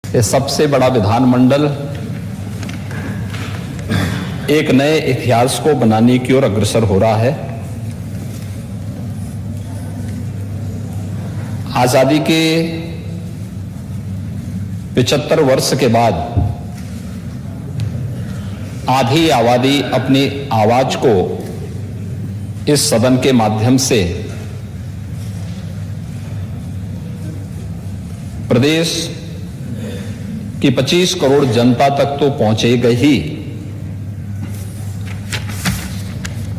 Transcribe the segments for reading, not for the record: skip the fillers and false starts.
ये सबसे बड़ा विधानमंडल एक नए इतिहास को बनाने की ओर अग्रसर हो रहा है। आजादी के 75 वर्ष के बाद आधी आबादी अपनी आवाज को इस सदन के माध्यम से प्रदेश की 25 करोड़ जनता तक तो पहुंचेगी ही,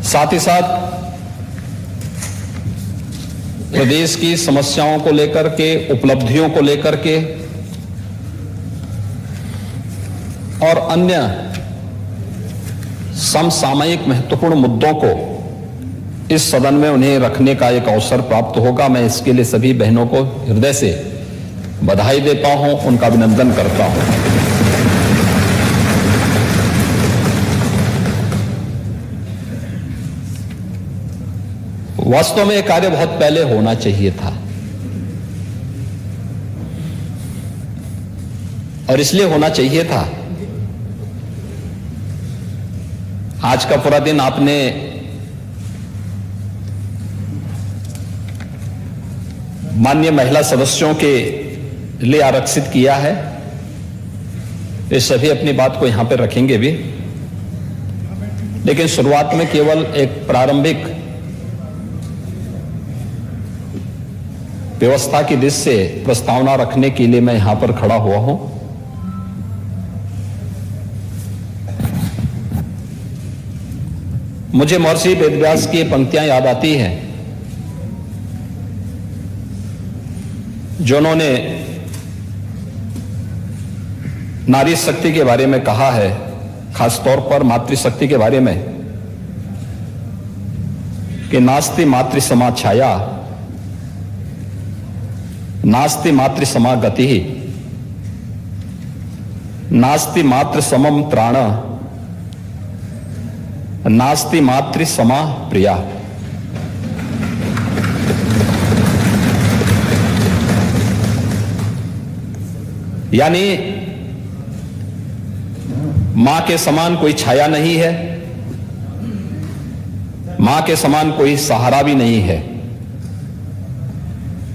साथ ही साथ प्रदेश की समस्याओं को लेकर के, उपलब्धियों को लेकर के और अन्य समसामयिक महत्वपूर्ण मुद्दों को इस सदन में उन्हें रखने का एक अवसर प्राप्त होगा। मैं इसके लिए सभी बहनों को हृदय से बधाई देता हूं, उनका अभिनंदन करता हूं। वास्तव में यह कार्य बहुत पहले होना चाहिए था और इसलिए होना चाहिए था। आज का पूरा दिन आपने माननीय महिला सदस्यों के लिए आरक्षित किया है। ये सभी अपनी बात को यहां पर रखेंगे भी, लेकिन शुरुआत में केवल एक प्रारंभिक व्यवस्था की दृष्टि से प्रस्तावना रखने के लिए मैं यहां पर खड़ा हुआ हूं। मुझे महर्षि वेदव्यास की पंक्तियां याद आती हैं जो उन्होंने नारी शक्ति के बारे में कहा है, खासतौर पर मातृशक्ति के बारे में, कि नास्ति मातृ समा छाया, नास्ति मातृ समा गति, नास्ति मातृ समम त्राण, नास्ति मातृ समा प्रिया। यानी मां के समान कोई छाया नहीं है, मां के समान कोई सहारा भी नहीं है,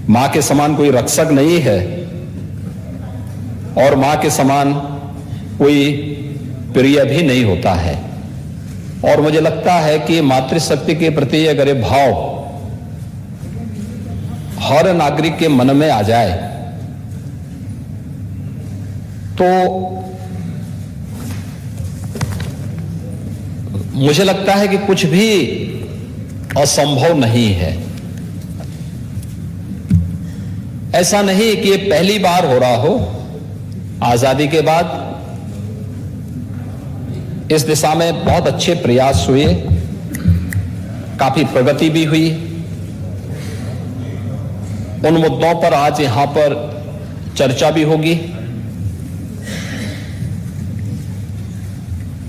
मां के समान कोई रक्षक नहीं है और मां के समान कोई प्रिय भी नहीं होता है। और मुझे लगता है कि मातृशक्ति के प्रति अगर ये भाव हर नागरिक के मन में आ जाए तो मुझे लगता है कि कुछ भी असंभव नहीं है। ऐसा नहीं कि ये पहली बार हो रहा हो। आजादी के बाद इस दिशा में बहुत अच्छे प्रयास हुए, काफी प्रगति भी हुई। उन मुद्दों पर आज यहां पर चर्चा भी होगी।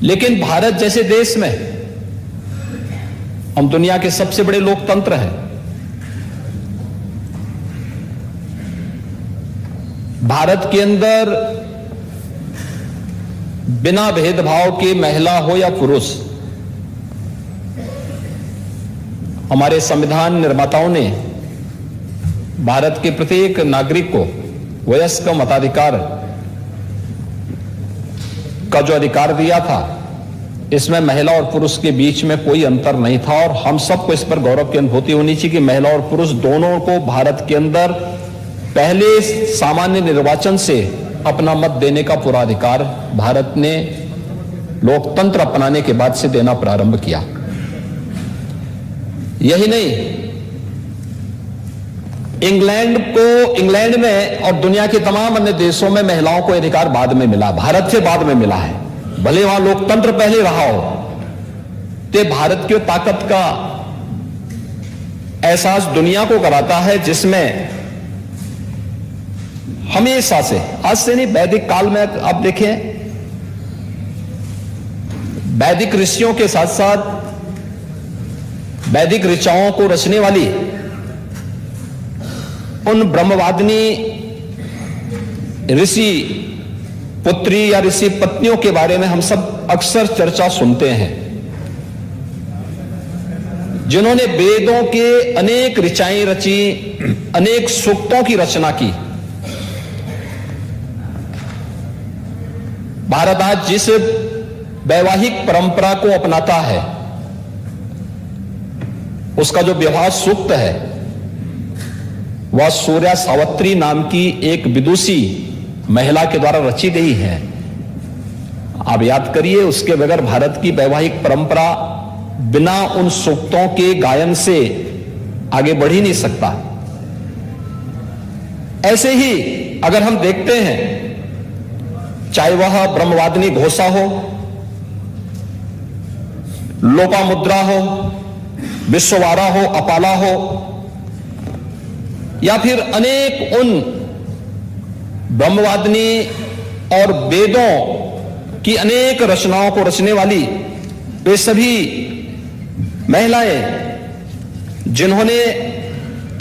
लेकिन भारत जैसे देश में, हम दुनिया के सबसे बड़े लोकतंत्र हैं, भारत के अंदर बिना भेदभाव के महिला हो या पुरुष, हमारे संविधान निर्माताओं ने भारत के प्रत्येक नागरिक को वयस्क मताधिकार का जो अधिकार दिया था, इसमें महिला और पुरुष के बीच में कोई अंतर नहीं था। और हम सबको इस पर गौरव की अनुभूति होनी चाहिए कि महिला और पुरुष दोनों को भारत के अंदर पहले सामान्य निर्वाचन से अपना मत देने का पूरा अधिकार भारत ने लोकतंत्र अपनाने के बाद से देना प्रारंभ किया। यही नहीं, इंग्लैंड में और दुनिया के तमाम अन्य देशों में महिलाओं को अधिकार बाद में मिला, भारत से बाद में मिला है। भले वहां लोकतंत्र पहले रहा हो, तो भारत की ताकत का एहसास दुनिया को कराता है, जिसमें हमेशा से, आज से नहीं, वैदिक काल में आप देखें, वैदिक ऋषियों के साथ साथ वैदिक ऋचाओं को रचने वाली उन ब्रह्मवादिनी ऋषि पुत्री या ऋषि पत्नियों के बारे में हम सब अक्सर चर्चा सुनते हैं, जिन्होंने वेदों के अनेक ऋचाएं रची, अनेक सूक्तों की रचना की। भारत आज जिस वैवाहिक परंपरा को अपनाता है, उसका जो विवाह सूक्त है वह सूर्या सावित्री नाम की एक विदुषी महिला के द्वारा रची गई है। आप याद करिए, उसके बगैर भारत की वैवाहिक परंपरा बिना उन सूक्तों के गायन से आगे बढ़ ही नहीं सकता। ऐसे ही अगर हम देखते हैं, चाहे वह ब्रह्मवादिनी घोषा हो, लोपामुद्रा हो, विश्ववारा हो, अपाला हो, या फिर अनेक उन ब्रह्मवादिनी और वेदों की अनेक रचनाओं को रचने वाली वे सभी महिलाएं जिन्होंने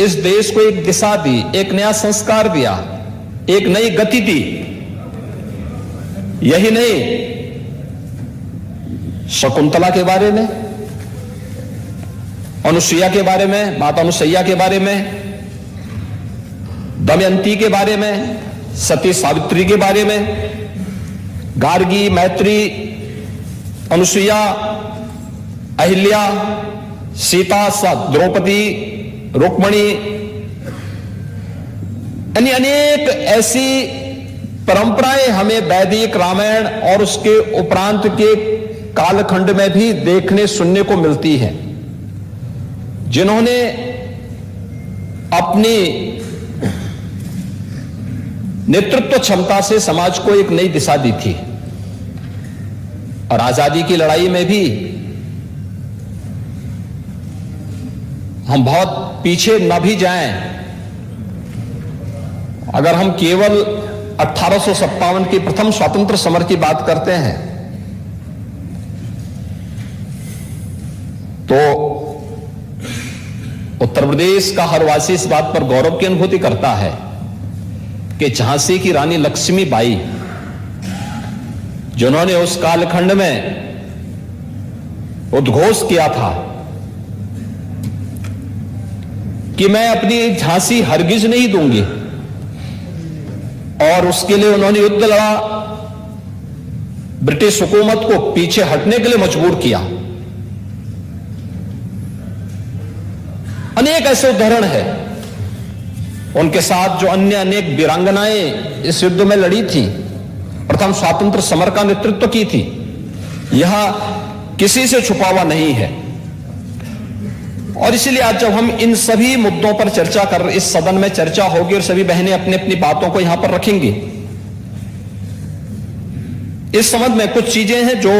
इस देश को एक दिशा दी, एक नया संस्कार दिया, एक नई गति दी। यही नहीं, शकुंतला के बारे में, अनुसुईया के बारे में, माता अनुसुईया के बारे में, दमयंती के बारे में, सती सावित्री के बारे में, गार्गी, मैत्री, अनुसुईया, अहिल्या, सीता, द्रौपदी, रुक्मणी, यानी अनेक ऐसी परंपराएं हमें वैदिक रामायण और उसके उपरांत के कालखंड में भी देखने सुनने को मिलती हैं, जिन्होंने अपनी नेतृत्व क्षमता से समाज को एक नई दिशा दी थी। और आजादी की लड़ाई में भी हम बहुत पीछे न भी जाएं, अगर हम केवल 1857 की प्रथम स्वातंत्र समर की बात करते हैं तो उत्तर प्रदेश का हर वासी इस बात पर गौरव की अनुभूति करता है कि झांसी की रानी लक्ष्मीबाई, जिन्होंने उस कालखंड में उद्घोष किया था कि मैं अपनी झांसी हरगिज नहीं दूंगी, और उसके लिए उन्होंने युद्ध लड़ा, ब्रिटिश हुकूमत को पीछे हटने के लिए मजबूर किया। अनेक ऐसे उदाहरण हैं। उनके साथ जो अन्य अनेक वीरांगनाएं इस युद्ध में लड़ी थी, प्रथम स्वातंत्र समर का नेतृत्व की थी, यह किसी से छुपा हुआ नहीं है। और इसलिए आज जब हम इन सभी मुद्दों पर चर्चा कर, इस सदन में चर्चा होगी और सभी बहनें अपनी अपनी बातों को यहां पर रखेंगी, इस संबंध में कुछ चीजें हैं जो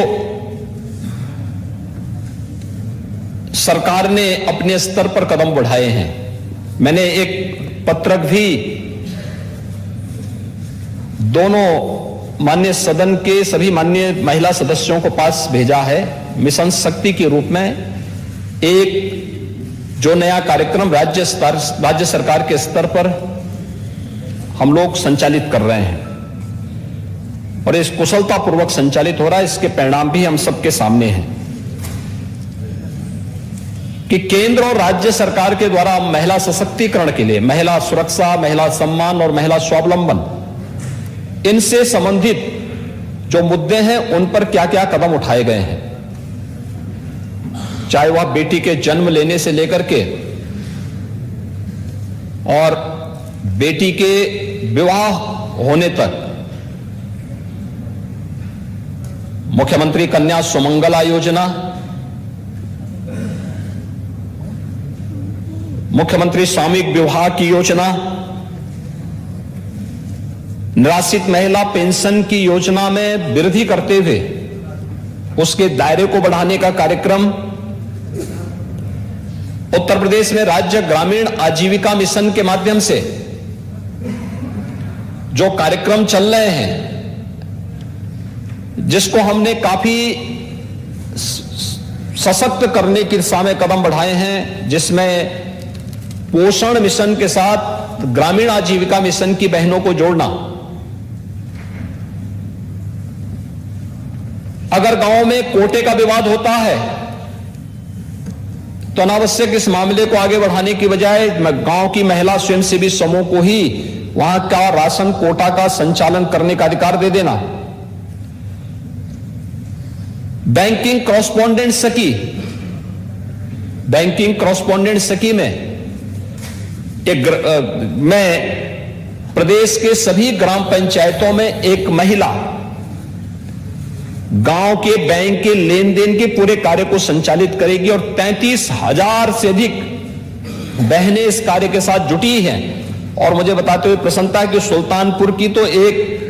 सरकार ने अपने स्तर पर कदम बढ़ाए हैं। मैंने एक पत्रक भी दोनों माननीय सदन के सभी माननीय महिला सदस्यों को पास भेजा है, मिशन शक्ति के रूप में एक जो नया कार्यक्रम राज्य सरकार के स्तर पर हम लोग संचालित कर रहे हैं, और इस कुशलतापूर्वक संचालित हो रहा है। इसके परिणाम भी हम सबके सामने हैं कि केंद्र और राज्य सरकार के द्वारा महिला सशक्तिकरण के लिए, महिला सुरक्षा, महिला सम्मान और महिला स्वावलंबन, इनसे संबंधित जो मुद्दे हैं उन पर क्या क्या कदम उठाए गए हैं, चाहे वह बेटी के जन्म लेने से लेकर के और बेटी के विवाह होने तक, मुख्यमंत्री कन्या सुमंगला योजना, मुख्यमंत्री सामूहिक विवाह की योजना, निराश्रित महिला पेंशन की योजना में वृद्धि करते हुए उसके दायरे को बढ़ाने का कार्यक्रम, उत्तर प्रदेश में राज्य ग्रामीण आजीविका मिशन के माध्यम से जो कार्यक्रम चल रहे हैं, जिसको हमने काफी सशक्त करने की दिशा में कदम बढ़ाए हैं, जिसमें पोषण मिशन के साथ ग्रामीण आजीविका मिशन की बहनों को जोड़ना, अगर गांव में कोटे का विवाद होता है तो अनावश्यक इस मामले को आगे बढ़ाने की बजाय गांव की महिला स्वयंसेवी समूह को ही वहां का राशन कोटा का संचालन करने का अधिकार दे देना। बैंकिंग कॉरस्पॉन्डेंट सखी, बैंकिंग कॉरस्पॉन्डेंट सखी में मैं प्रदेश के सभी ग्राम पंचायतों में एक महिला गांव के बैंक के लेन देन के पूरे कार्य को संचालित करेगी और 33,000 से अधिक बहनें इस कार्य के साथ जुटी हैं। और मुझे बताते हुए प्रसन्नता है कि सुल्तानपुर की तो एक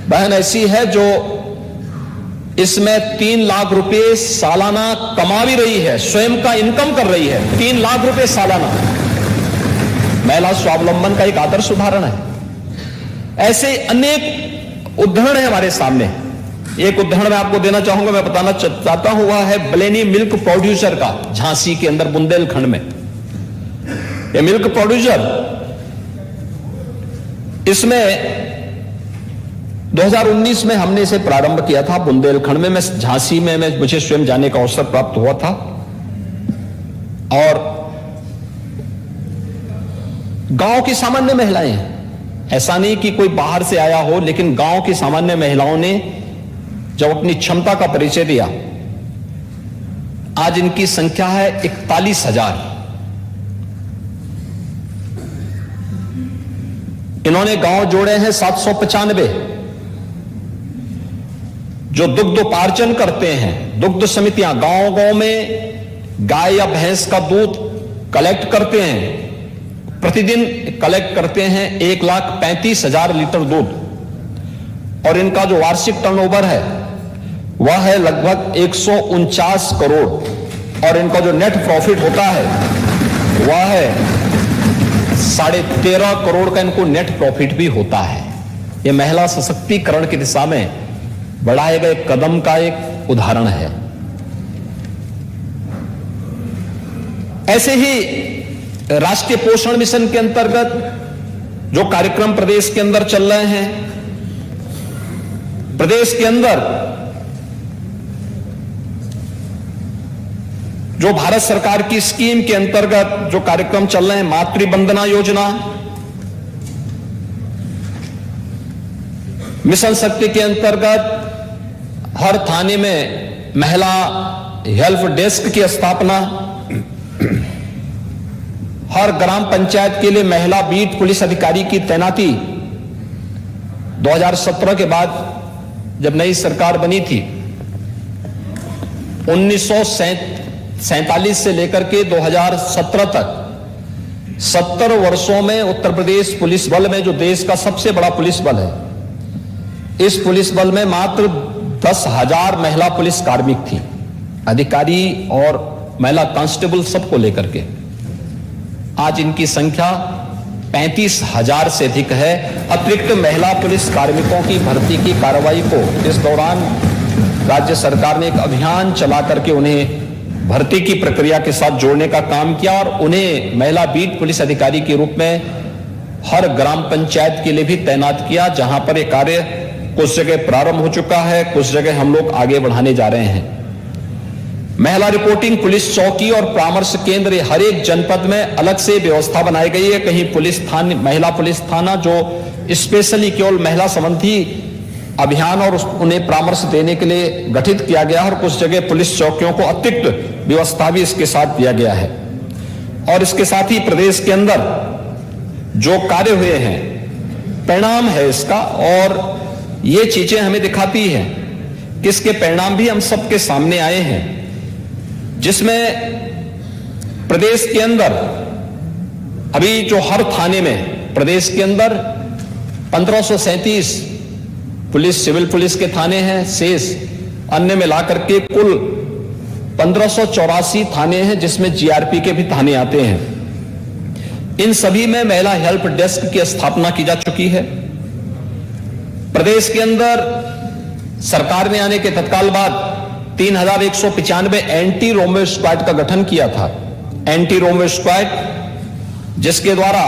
बहन ऐसी है जो इसमें 3 लाख रुपए सालाना कमा भी रही है, स्वयं का इनकम कर रही है। 3 लाख रुपए सालाना। महिला स्वावलंबन का एक आदर्श उदाहरण है। ऐसे अनेक उदाहरण है हमारे सामने। एक उदाहरण मैं आपको देना चाहूंगा, मैं बताना चाहता हूं, वह है ब्लेनी मिल्क प्रोड्यूसर का, झांसी के अंदर बुंदेलखंड में। यह मिल्क प्रोड्यूसर, इसमें 2019 में हमने इसे प्रारंभ किया था बुंदेलखंड में। मैं झांसी में मुझे स्वयं जाने का अवसर प्राप्त हुआ था और गांव की सामान्य महिलाएं हैं, ऐसा नहीं कि कोई बाहर से आया हो, लेकिन गांव की सामान्य महिलाओं ने जब अपनी क्षमता का परिचय दिया, आज इनकी संख्या है 41,000। इन्होंने गांव जोड़े हैं 795 जो दुग्धोपार्जन करते हैं। दुग्ध समितियां गांव गांव में गाय या भैंस का दूध कलेक्ट करते हैं, प्रतिदिन कलेक्ट करते हैं 1,35,000 लीटर दूध। और इनका जो वार्षिक टर्नओवर है वह है लगभग 149 करोड़ और इनका जो नेट प्रॉफिट होता है वह है 13.5 करोड़ का इनको नेट प्रॉफिट भी होता है। यह महिला सशक्तिकरण की दिशा में बढ़ाए गए कदम का एक उदाहरण है। ऐसे ही राष्ट्रीय पोषण मिशन के अंतर्गत जो कार्यक्रम प्रदेश के अंदर चल रहे हैं, प्रदेश के अंदर जो भारत सरकार की स्कीम के अंतर्गत जो कार्यक्रम चल रहे हैं, मातृ वंदना योजना, मिशन शक्ति के अंतर्गत हर थाने में महिला हेल्प डेस्क की स्थापना, हर ग्राम पंचायत के लिए महिला बीट पुलिस अधिकारी की तैनाती। 2017 के बाद जब नई सरकार बनी थी, 1947 से लेकर के 2017 तक 70 वर्षों में उत्तर प्रदेश पुलिस बल में, जो देश का सबसे बड़ा पुलिस बल है, इस पुलिस बल में मात्र 10,000 महिला पुलिस कार्मिक थी, अधिकारी और महिला कांस्टेबल सबको लेकर के। आज इनकी संख्या 35,000 से अधिक है। अतिरिक्त महिला पुलिस कार्मिकों की भर्ती की कार्रवाई को इस दौरान राज्य सरकार ने एक अभियान चला करके उन्हें भर्ती की प्रक्रिया के साथ जोड़ने का काम किया और उन्हें महिला बीट पुलिस अधिकारी के रूप में हर ग्राम पंचायत के लिए भी तैनात किया, जहां पर यह कार्य कुछ जगह प्रारंभ हो चुका है, कुछ जगह हम लोग आगे बढ़ाने जा रहे हैं। महिला रिपोर्टिंग पुलिस चौकी और परामर्श केंद्र हर एक जनपद में अलग से व्यवस्था बनाई गई है। कहीं पुलिस थाना, महिला पुलिस थाना जो स्पेशली केवल महिला संबंधी अभियान और उन्हें परामर्श देने के लिए गठित किया गया है, और कुछ जगह पुलिस चौकियों को अतिरिक्त व्यवस्था भी इसके साथ दिया गया है। और इसके साथ ही प्रदेश के अंदर जो कार्य हुए हैं, परिणाम है इसका, और ये चीजें हमें दिखाती हैं कि इसके परिणाम भी हम सबके सामने आए हैं, जिसमें प्रदेश के अंदर अभी जो हर थाने में प्रदेश के अंदर 1537 पुलिस सिविल पुलिस के थाने हैं, शेष अन्य मिला करके कुल 1584 थाने हैं, जिसमें जीआरपी के भी थाने आते हैं। इन सभी में महिला हेल्प डेस्क की स्थापना की जा चुकी है। प्रदेश के अंदर सरकार ने आने के तत्काल बाद 3,195 एंटी रोमियो स्क्वाड का गठन किया था। एंटी रोमियो स्क्वाड जिसके द्वारा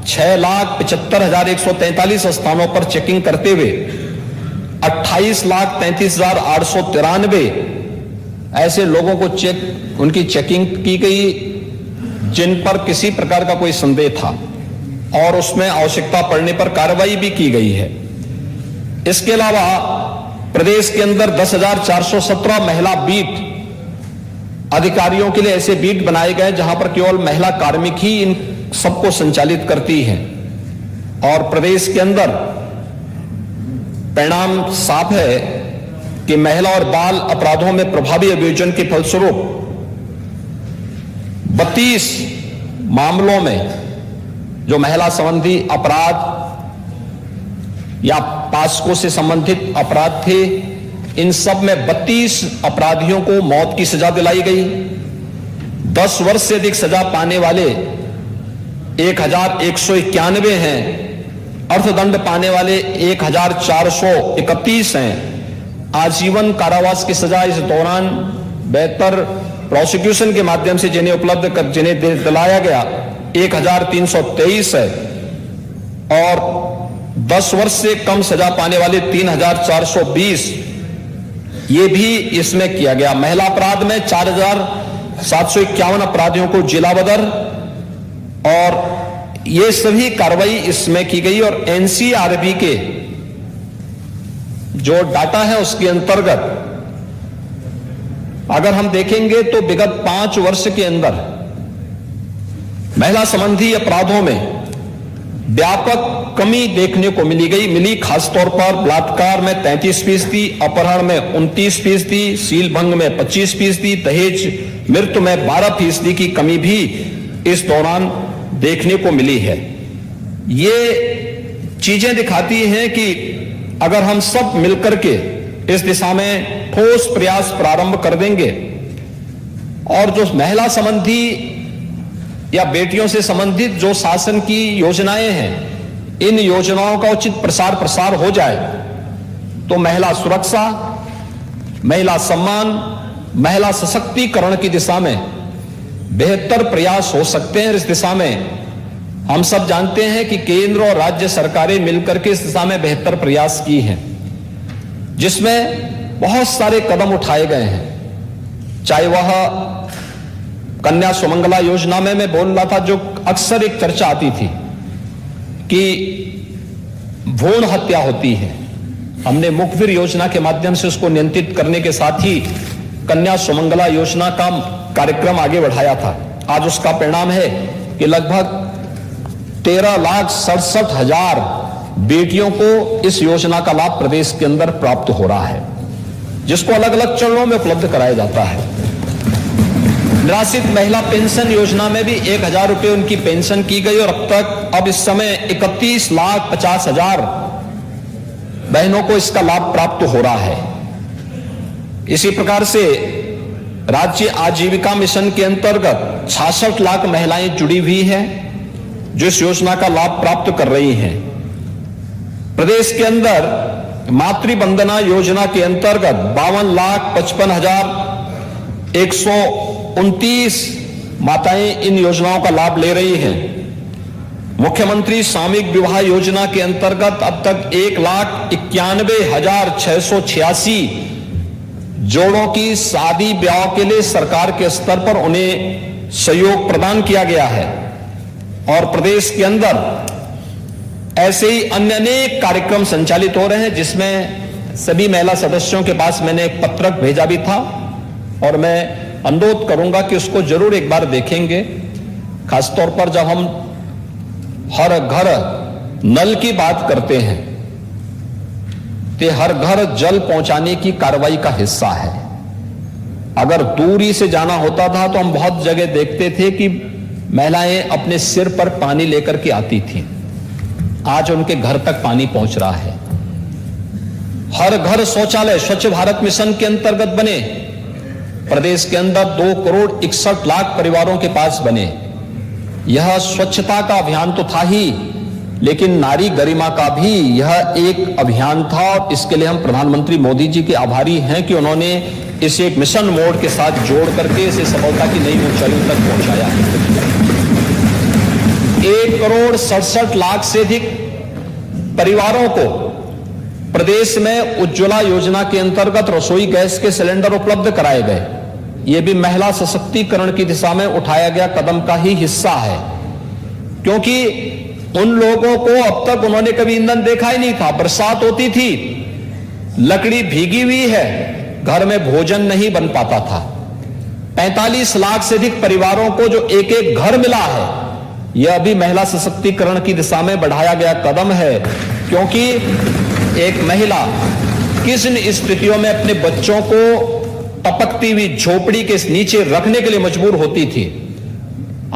6,75,143 स्थानों पर चेकिंग करते हुए 28,33,893 ऐसे लोगों को उनकी चेकिंग की गई जिन पर किसी प्रकार का कोई संदेह था और उसमें आवश्यकता पड़ने पर कार्रवाई भी की गई है। इसके अलावा प्रदेश के अंदर 10,417 महिला बीट अधिकारियों के लिए ऐसे बीट बनाए गए जहां पर केवल महिला कार्मिक ही इन सबको संचालित करती हैं और प्रदेश के अंदर परिणाम साफ है कि महिला और बाल अपराधों में प्रभावी अभियोजन के फलस्वरूप 32 मामलों में जो महिला संबंधी अपराध या पास्को से संबंधित अपराध थे, इन सब में 32 अपराधियों को मौत की सजा दिलाई गई। 10 वर्ष से अधिक सजा पाने वाले 1,191 हैं, अर्थदंड पाने वाले 1,431 हैं। आजीवन कारावास की सजा इस दौरान बेहतर प्रोसिक्यूशन के माध्यम से जिन्हें दिलाया गया 1,323 है और 10 वर्ष से कम सजा पाने वाले 3,420 ये भी इसमें किया गया। महिला अपराध में 4,751 अपराधियों को जिला बदर और ये सभी कार्रवाई इसमें की गई और एनसीआरबी के जो डाटा है उसके अंतर्गत अगर हम देखेंगे तो विगत 5 वर्ष के अंदर महिला संबंधी अपराधों में व्यापक कमी देखने को मिली खासतौर पर बलात्कार में 33%, अपहरण में 29%, सीलभंग में 25%, दहेज मृत्यु में 12% की कमी भी इस दौरान देखने को मिली है। ये चीजें दिखाती हैं कि अगर हम सब मिलकर के इस दिशा में ठोस प्रयास प्रारंभ कर देंगे और जो महिला संबंधी या बेटियों से संबंधित जो शासन की योजनाएं हैं, इन योजनाओं का उचित प्रसार हो जाए तो महिला सुरक्षा, महिला सम्मान, महिला सशक्तिकरण की दिशा में बेहतर प्रयास हो सकते हैं। इस दिशा में हम सब जानते हैं कि केंद्र और राज्य सरकारें मिलकर के इस दिशा में बेहतर प्रयास की हैं, जिसमें बहुत सारे कदम उठाए गए हैं। चाहे वह कन्या सुमंगला योजना में मैं बोल रहा था, जो अक्सर एक चर्चा आती थी कि भ्रूण हत्या होती है, हमने मुखबिर योजना के माध्यम से उसको नियंत्रित करने के साथ ही कन्या सुमंगला योजना का कार्यक्रम आगे बढ़ाया था। आज उसका परिणाम है कि लगभग 13,67,000 बेटियों को इस योजना का लाभ प्रदेश के अंदर प्राप्त हो रहा है, जिसको अलग अलग चरणों में उपलब्ध कराया जाता है। निराश्रित महिला पेंशन योजना में भी 1,000 रुपए उनकी पेंशन की गई और अब इस समय 31,50,000 बहनों को इसका लाभ प्राप्त हो रहा है। इसी प्रकार से राज्य आजीविका मिशन के अंतर्गत 66 लाख महिलाएं जुड़ी हुई हैं जो इस योजना का लाभ प्राप्त कर रही हैं। प्रदेश के अंदर मातृवंदना योजना के अंतर्गत 52,55,129 माताएं इन योजनाओं का लाभ ले रही हैं। मुख्यमंत्री सामूहिक विवाह योजना के अंतर्गत अब तक 1,91,686 जोड़ों की शादी ब्याह के लिए सरकार के स्तर पर उन्हें सहयोग प्रदान किया गया है और प्रदेश के अंदर ऐसे ही अन्य अनेक कार्यक्रम संचालित हो रहे हैं, जिसमें सभी महिला सदस्यों के पास मैंने एक पत्रक भेजा भी था और मैं अनुरोध करूंगा कि उसको जरूर एक बार देखेंगे। खासतौर पर जब हम हर घर नल की बात करते हैं तो हर घर जल पहुंचाने की कार्रवाई का हिस्सा है। अगर दूरी से जाना होता था तो हम बहुत जगह देखते थे कि महिलाएं अपने सिर पर पानी लेकर के आती थीं। आज उनके घर तक पानी पहुंच रहा है। हर घर शौचालय स्वच्छ भारत मिशन के अंतर्गत बने। प्रदेश के अंदर 2,61,00,000 परिवारों के पास बने। यह स्वच्छता का अभियान तो था ही, लेकिन नारी गरिमा का भी यह एक अभियान था और इसके लिए हम प्रधानमंत्री मोदी जी के आभारी हैं कि उन्होंने इसे एक मिशन मोड के साथ जोड़ करके इसे सफलता की नई ऊंचाइयों तक पहुंचाया है। 1,67,00,000 से अधिक परिवारों को प्रदेश में उज्ज्वला योजना के अंतर्गत रसोई गैस के सिलेंडर उपलब्ध कराए गए। यह भी महिला सशक्तिकरण की दिशा में उठाया गया कदम का ही हिस्सा है, क्योंकि उन लोगों को अब तक उन्होंने कभी ईंधन देखा ही नहीं था। बरसात होती थी, लकड़ी भीगी हुई है, घर में भोजन नहीं बन पाता था। 45 लाख से अधिक परिवारों को जो एक एक घर मिला है, यह भी महिला सशक्तिकरण की दिशा में बढ़ाया गया कदम है, क्योंकि एक महिला किस स्थितियों में अपने बच्चों को टपकती हुई झोपड़ी के नीचे रखने के लिए मजबूर होती थी,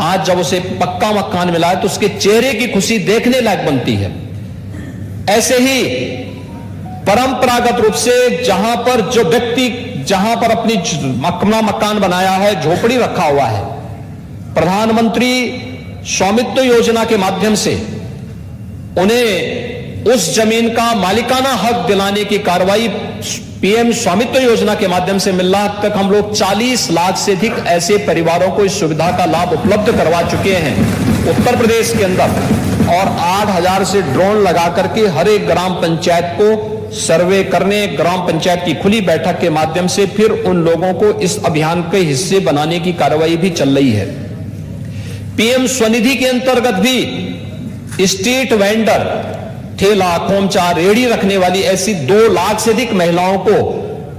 आज जब उसे पक्का मकान मिला है तो उसके चेहरे की खुशी देखने लायक बनती है। ऐसे ही परंपरागत रूप से जहां पर जो व्यक्ति जहां पर अपनी अपना मकान बनाया है, झोपड़ी रखा हुआ है, प्रधानमंत्री स्वामित्व योजना के माध्यम से उन्हें उस जमीन का मालिकाना हक दिलाने की कार्रवाई पीएम स्वामित्व योजना के माध्यम से मिल रहा। अब तक हम लोग 40 लाख से अधिक ऐसे परिवारों को इस सुविधा का लाभ उपलब्ध करवा चुके हैं उत्तर प्रदेश के अंदर, और 8,000 से ड्रोन लगा करके हर एक ग्राम पंचायत को सर्वे करने, ग्राम पंचायत की खुली बैठक के माध्यम से फिर उन लोगों को इस अभियान के हिस्से बनाने की कार्रवाई भी चल रही है। पीएम स्वनिधि के अंतर्गत भी स्ट्रीट वेंडर, ठेला, खोमचा, रेहड़ी रखने वाली ऐसी 2 लाख से अधिक महिलाओं को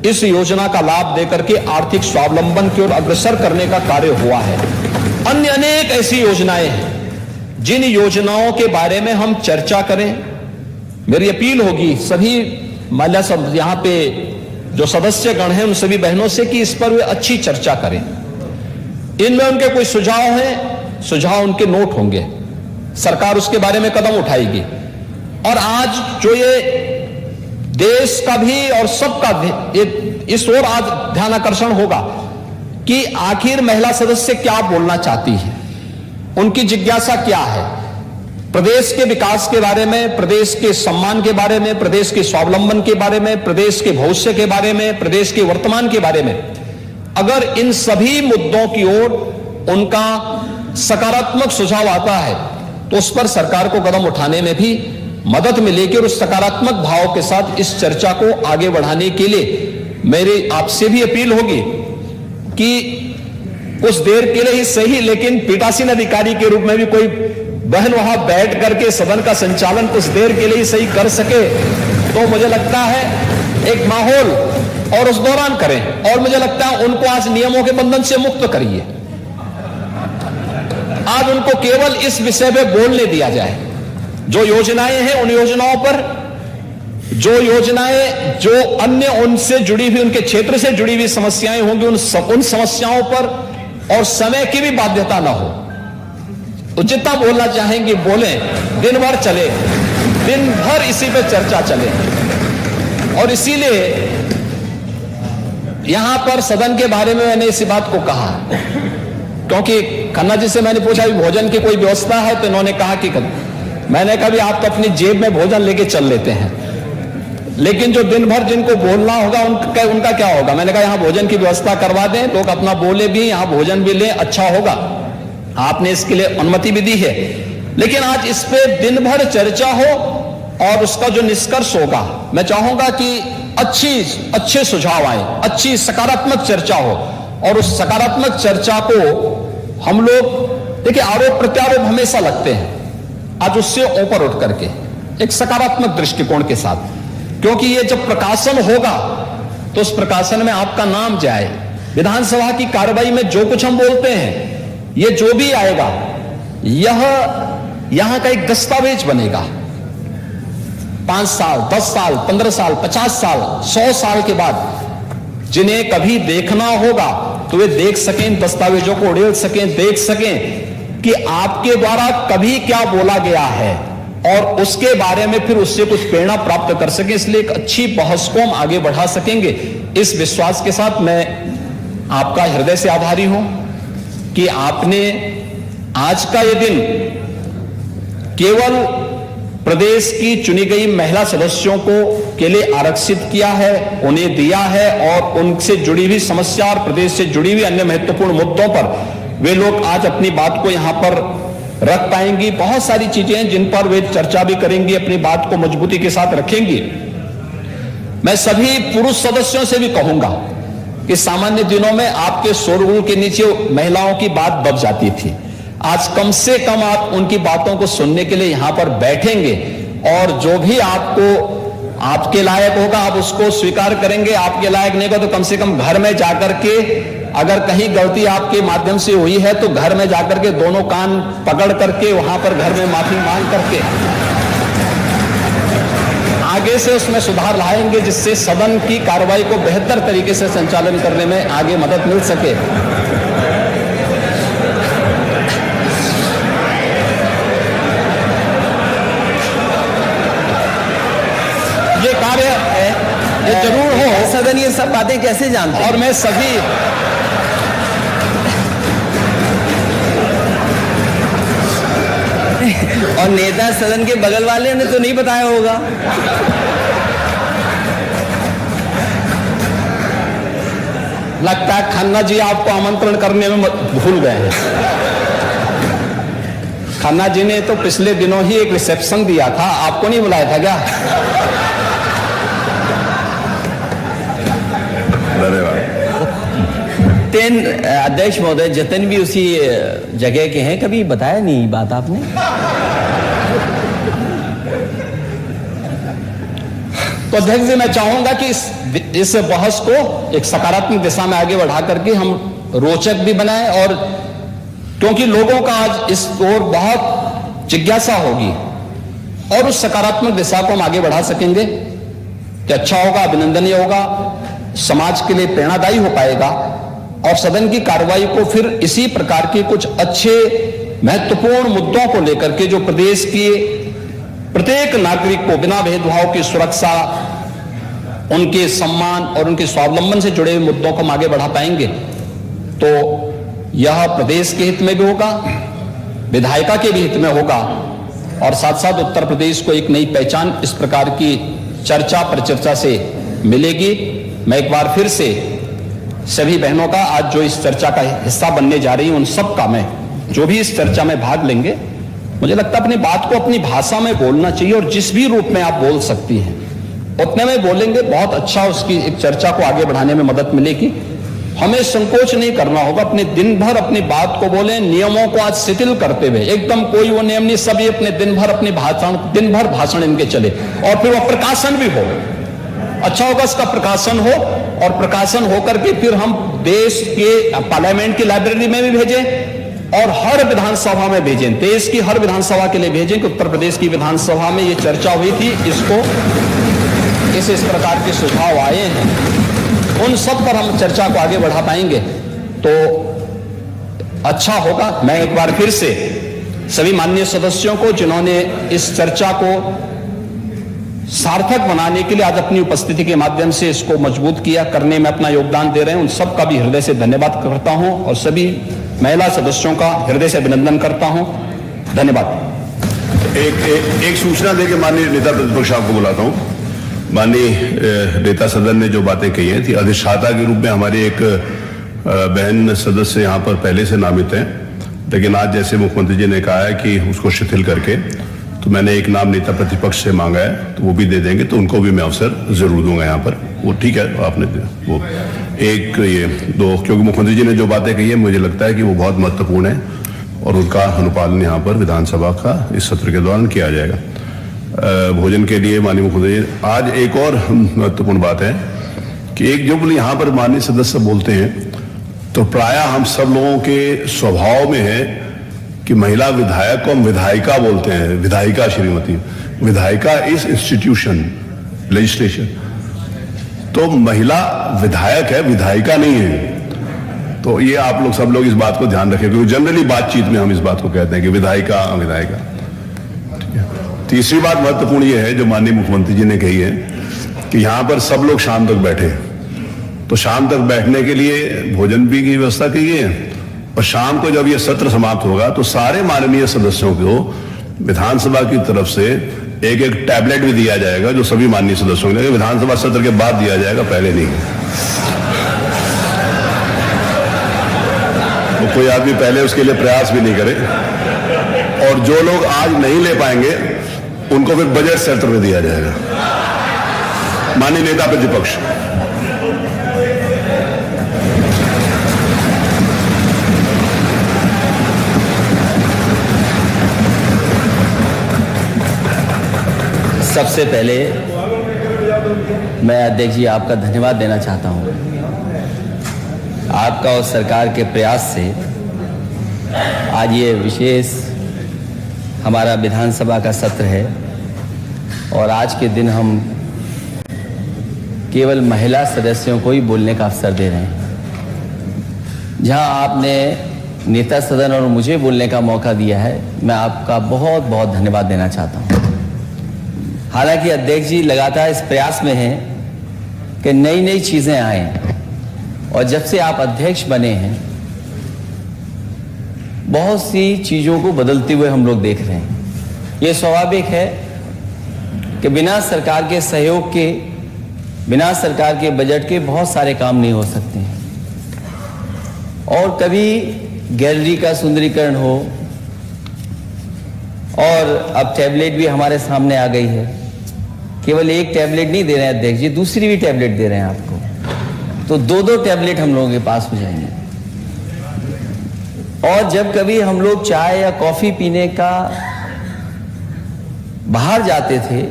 इस योजना का लाभ देकर के आर्थिक स्वावलंबन की ओर अग्रसर करने का कार्य हुआ है। अन्य अनेक ऐसी योजनाएं हैं जिन योजनाओं के बारे में हम चर्चा करें। मेरी अपील होगी सभी महिला सब यहां पे जो सदस्य गण हैं उन सभी बहनों से कि इस पर वे अच्छी चर्चा करें। इनमें उनके कोई सुझाव हैं, सुझाव उनके नोट होंगे, सरकार उसके बारे में कदम उठाएगी। और आज जो ये देश का भी और सबका इस ओर आज ध्यान आकर्षण होगा कि आखिर महिला सदस्य क्या बोलना चाहती है, उनकी जिज्ञासा क्या है, प्रदेश के विकास के बारे में, प्रदेश के सम्मान के बारे में, प्रदेश के स्वावलंबन के बारे में, प्रदेश के भविष्य के बारे में, प्रदेश के वर्तमान के बारे में। अगर इन सभी मुद्दों की ओर उनका सकारात्मक सुझाव आता है तो उस पर सरकार को कदम उठाने में भी मदद मिलेगी। और उस सकारात्मक भाव के साथ इस चर्चा को आगे बढ़ाने के लिए मेरी आपसे भी अपील होगी कि कुछ देर के लिए ही सही, लेकिन पीठासीन अधिकारी के रूप में भी कोई बहन वहां बैठ करके सदन का संचालन कुछ देर के लिए ही सही कर सके तो मुझे लगता है एक माहौल, और उस दौरान करें। और मुझे लगता है उनको आज नियमों के बंधन से मुक्त करिए, आज उनको केवल इस विषय पे बोलने दिया जाए। जो योजनाएं हैं उन योजनाओं पर, जो योजनाएं जो अन्य उनसे जुड़ी हुई, उनके क्षेत्र से जुड़ी हुई समस्याएं होंगी उन समस्याओं पर, और समय की भी बाध्यता ना हो। तो जितना बोलना चाहेंगे बोलें, दिन भर चले, दिन भर इसी पे चर्चा चले। और इसीलिए यहां पर सदन के बारे में मैंने इसी बात को कहा, क्योंकि खन्ना जी से मैंने पूछा भोजन की कोई व्यवस्था है, तो इन्होंने कहा कि मैंने कहा भी आप तो अपनी जेब में भोजन लेके चल लेते हैं, लेकिन जो दिन भर जिनको बोलना होगा उनका क्या होगा। मैंने कहा यहां भोजन की व्यवस्था करवा दें, लोग अपना बोले भी, यहां भोजन भी लें, अच्छा होगा। आपने इसके लिए अनुमति भी दी है, लेकिन आज इस पे दिन भर चर्चा हो और उसका जो निष्कर्ष होगा, मैं चाहूंगा कि अच्छे सुझाव आए, अच्छी सकारात्मक चर्चा हो। और उस सकारात्मक चर्चा को हम लोग, देखिए आरोप प्रत्यारोप हमेशा लगते हैं, आज उससे ऊपर उठ करके एक सकारात्मक दृष्टिकोण के साथ, क्योंकि ये जब प्रकाशन होगा तो उस प्रकाशन में आपका नाम जाए। विधानसभा की कार्रवाई में जो कुछ हम बोलते हैं, ये जो भी आएगा, यह यहां का एक दस्तावेज बनेगा। 5 साल, 10 साल, 15 साल, 50 साल, 100 साल के बाद जिन्हें कभी देखना होगा तो वे देख सकें, दस्तावेजों को उड़ेल सकें, देख सकें कि आपके द्वारा कभी क्या बोला गया है, और उसके बारे में फिर उससे कुछ प्रेरणा प्राप्त कर सकें। इसलिए एक अच्छी बहस को हम आगे बढ़ा सकेंगे। इस विश्वास के साथ मैं आपका हृदय से आभारी हूं कि आपने आज का यह दिन केवल प्रदेश की चुनी गई महिला सदस्यों को के लिए आरक्षित किया है, उन्हें दिया है, और उनसे जुड़ी हुई समस्या और प्रदेश से जुड़ी हुई अन्य महत्वपूर्ण मुद्दों पर वे लोग आज अपनी बात को यहां पर रख पाएंगी। बहुत सारी चीजें हैं जिन पर वे चर्चा भी करेंगी, अपनी बात को मजबूती के साथ रखेंगी। मैं सभी पुरुष सदस्यों से भी कहूंगा कि सामान्य दिनों में आपके शोरगुल के नीचे महिलाओं की बात दब जाती थी। आज कम से कम आप उनकी बातों को सुनने के लिए यहां पर बैठेंगे और जो भी आपके लायक होगा आप उसको स्वीकार करेंगे, आपके लायक नहीं होगा तो कम से कम घर में जाकर के, अगर कहीं गलती आपके माध्यम से हुई है तो घर में जाकर के दोनों कान पकड़ करके वहां पर घर में माफी मांग करके आगे से उसमें सुधार लाएंगे, जिससे सदन की कार्रवाई को बेहतर तरीके से संचालन करने में आगे मदद मिल सके। ये कार्य है, ये जरूर हो। सदन ये सब बातें कैसे जानते हैं? और मैं सभी और नेता सदन के बगल वाले ने तो नहीं बताया होगा। लगता है खन्ना जी आपको आमंत्रण करने में भूल गए हैं। खन्ना जी ने तो पिछले दिनों ही एक रिसेप्शन दिया था, आपको नहीं बुलाया था क्या? तीन अध्यक्ष महोदय जतन भी उसी जगह के हैं, कभी बताया नहीं बात आपने? तो अध्यक्ष जी मैं चाहूंगा कि इस बहस को एक सकारात्मक दिशा में आगे बढ़ा करके हम रोचक भी बनाएं, और क्योंकि लोगों का आज इस ओर बहुत जिज्ञासा होगी और उस सकारात्मक दिशा को हम आगे बढ़ा सकेंगे कि अच्छा होगा, अभिनंदनीय होगा, समाज के लिए प्रेरणादायी हो पाएगा और सदन की कार्रवाई को फिर इसी प्रकार के कुछ अच्छे महत्वपूर्ण मुद्दों को लेकर के जो प्रदेश के प्रत्येक नागरिक को बिना भेदभाव की सुरक्षा, उनके सम्मान और उनके स्वावलंबन से जुड़े हुए मुद्दों को हम आगे बढ़ा पाएंगे। तो यह प्रदेश के हित में भी होगा, विधायिका के भी हित में होगा और साथ साथ उत्तर प्रदेश को एक नई पहचान इस प्रकार की चर्चा परिचर्चा से मिलेगी। मैं एक बार फिर से सभी बहनों का आज जो इस चर्चा का हिस्सा बनने जा रही हूं, उन सब का मैं जो भी इस चर्चा में भाग लेंगे, मुझे लगता है अपनी बात को अपनी भाषा में बोलना चाहिए और जिस भी रूप में आप बोल सकती हैं उतने में बोलेंगे, बहुत अच्छा उसकी एक चर्चा को आगे बढ़ाने में मदद मिलेगी। हमें संकोच नहीं करना होगा, अपने दिन भर अपनी बात को बोलें, नियमों को आज शिथिल करते हुए, एकदम कोई वो नियम नहीं, सभी अपने दिन भर भाषण इनके चले और फिर वो प्रकाशन भी हो, अच्छा होगा इसका प्रकाशन हो और प्रकाशन होकर के फिर हम देश के पार्लियामेंट की लाइब्रेरी में भी भेजें और हर विधानसभा में भेजें, देश की हर विधानसभा के लिए भेजें कि उत्तर प्रदेश की विधानसभा में ये चर्चा हुई थी, इसको इस प्रकार के सुझाव आए हैं, उन सब पर हम चर्चा को आगे बढ़ा पाएंगे तो अच्छा होगा। मैं एक बार फिर से सभी माननीय सदस्यों को जिन्होंने इस चर्चा को सार्थक बनाने के लिए आज अपनी उपस्थिति के माध्यम से इसको मजबूत किया, करने में अपना योगदान दे रहे हैं, उन सब का भी हृदय से धन्यवाद करता हूं और सभी महिला सदस्यों का हृदय से अभिनंदन करता हूं। धन्यवाद। एक सूचना देके माननीय नेता प्रतिपक्ष आपको बुलाता हूं। माननीय नेता सदन ने जो बातें कही हैं थी, अधिष्ठाता के रूप में हमारी एक बहन सदस्य यहाँ पर पहले से नामित हैं, लेकिन आज जैसे मुख्यमंत्री जी ने कहा है कि उसको शिथिल करके, तो मैंने एक नाम नेता प्रतिपक्ष से मांगा है, तो वो भी दे देंगे, तो उनको भी मैं अवसर जरूर दूंगा यहाँ पर। वो ठीक है, आपने वो एक ये दो, क्योंकि मुख्यमंत्री जी ने जो बातें कही है मुझे लगता है कि वो बहुत महत्वपूर्ण है और उनका अनुपालन यहाँ पर विधानसभा का इस सत्र के दौरान किया जाएगा। भोजन के लिए माननीय मुख्यमंत्री, आज एक और महत्वपूर्ण बात है कि एक जो यहाँ पर माननीय सदस्य बोलते हैं, तो प्रायः हम सब लोगों के स्वभाव में है कि महिला विधायक को हम विधायिका बोलते हैं, विधायिका श्रीमती, विधायिका इज इंस्टीट्यूशन लेजिस्लेशन, तो महिला विधायक है, विधायिका नहीं है। तो ये आप लोग सब लोग इस बात को ध्यान रखें, क्योंकि जनरली बातचीत में हम इस बात को कहते हैं कि विधायिका विधायिका। तीसरी बात महत्वपूर्ण ये है जो माननीय मुख्यमंत्री जी ने कही है कि यहां पर सब लोग शाम तक बैठे, तो शाम तक बैठने के लिए भोजन भी की व्यवस्था की है और शाम को जब ये सत्र समाप्त होगा तो सारे माननीय सदस्यों को विधानसभा की तरफ से एक एक टैबलेट भी दिया जाएगा, जो सभी माननीय सदस्यों को विधानसभा सत्र के बाद दिया जाएगा, पहले नहीं। तो कोई आदमी पहले उसके लिए प्रयास भी नहीं करे, और जो लोग आज नहीं ले पाएंगे उनको फिर बजट सत्र में दिया जाएगा। माननीय नेता प्रतिपक्ष, सबसे पहले मैं अध्यक्ष जी आपका धन्यवाद देना चाहता हूं। आपका और सरकार के प्रयास से आज ये विशेष हमारा विधानसभा का सत्र है और आज के दिन हम केवल महिला सदस्यों को ही बोलने का अवसर दे रहे हैं। जहां आपने नेता सदन और मुझे बोलने का मौका दिया है, मैं आपका बहुत बहुत धन्यवाद देना चाहता हूं। हालांकि अध्यक्ष जी लगातार इस प्रयास में हैं कि नई नई चीजें आएं और जब से आप अध्यक्ष बने हैं बहुत सी चीजों को बदलते हुए हम लोग देख रहे हैं। ये स्वाभाविक है कि बिना सरकार के सहयोग के, बिना सरकार के बजट के बहुत सारे काम नहीं हो सकते हैं। और कभी गैलरी का सुंदरीकरण हो और अब टैबलेट भी हमारे सामने आ गई है। केवल एक टैबलेट नहीं दे रहे हैं अध्यक्ष जी, दूसरी भी टैबलेट दे रहे हैं आपको, तो दो दो टैबलेट हम लोगों के पास हो जाएंगे। और जब कभी हम लोग चाय या कॉफी पीने का बाहर जाते थे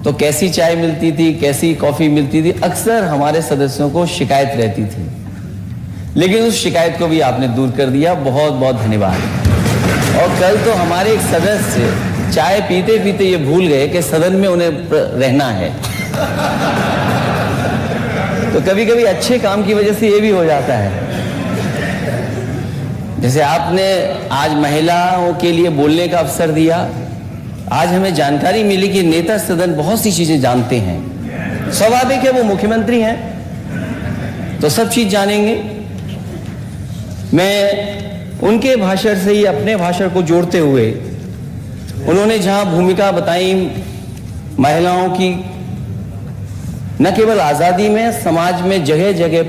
तो कैसी चाय मिलती थी, कैसी कॉफी मिलती थी, अक्सर हमारे सदस्यों को शिकायत रहती थी। लेकिन उस शिकायत को भी आपने दूर कर दिया, बहुत बहुत धन्यवाद। और कल तो हमारे एक सदस्य चाय पीते पीते ये भूल गए कि सदन में उन्हें रहना है। तो कभी कभी अच्छे काम की वजह से ये भी हो जाता है। जैसे आपने आज महिलाओं के लिए बोलने का अवसर दिया, आज हमें जानकारी मिली कि नेता सदन बहुत सी चीजें जानते हैं। स्वाभाविक है, वो मुख्यमंत्री हैं तो सब चीज जानेंगे। मैं उनके भाषण से ही अपने भाषण को जोड़ते हुए, उन्होंने जहां भूमिका बताई महिलाओं की, न केवल आजादी में, समाज में जगह जगह